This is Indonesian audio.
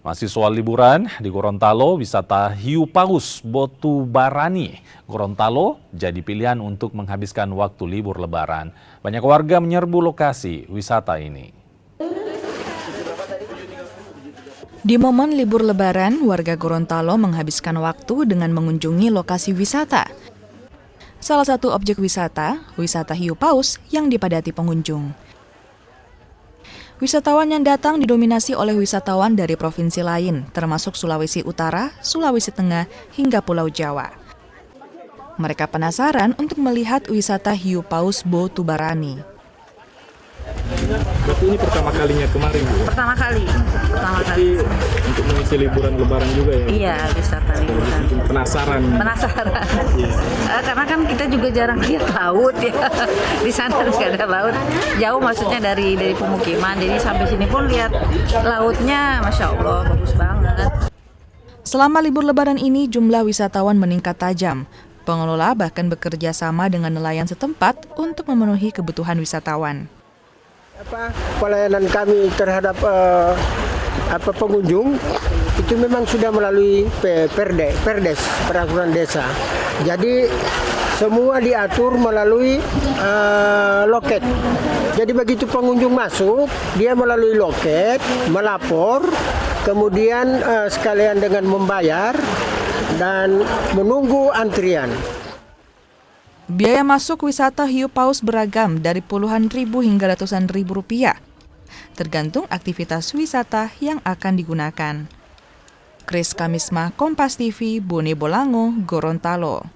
Masih soal liburan, di Gorontalo, wisata hiu paus Botubarani Gorontalo jadi pilihan untuk menghabiskan waktu libur lebaran. Banyak warga menyerbu lokasi wisata ini. Di momen libur lebaran, warga Gorontalo menghabiskan waktu dengan mengunjungi lokasi wisata. Salah satu objek wisata hiu paus yang dipadati pengunjung. Wisatawan yang datang didominasi oleh wisatawan dari provinsi lain, termasuk Sulawesi Utara, Sulawesi Tengah, hingga Pulau Jawa. Mereka penasaran untuk melihat wisata hiu paus Botubarani. Berarti ini pertama kalinya kemarin, Bu? Pertama kali. Untuk mengisi liburan lebaran juga ya? Iya, wisata liburan. Penasaran? Iya. Karena kan kita juga jarang lihat laut ya. Di sana nggak ada laut. Jauh maksudnya dari pemukiman. Jadi sampai sini pun lihat lautnya, Masya Allah, bagus banget. Selama libur lebaran ini, jumlah wisatawan meningkat tajam. Pengelola bahkan bekerja sama dengan nelayan setempat untuk memenuhi kebutuhan wisatawan. Pelayanan kami terhadap pengunjung itu memang sudah melalui Perdes, peraturan desa. Jadi semua diatur melalui loket. Jadi begitu pengunjung masuk, dia melalui loket, melapor, kemudian sekalian dengan membayar dan menunggu antrian. Biaya masuk wisata hiu paus beragam dari puluhan ribu hingga ratusan ribu rupiah, tergantung aktivitas wisata yang akan digunakan. Kris Kamisma, Kompas TV, Bone Bolango, Gorontalo.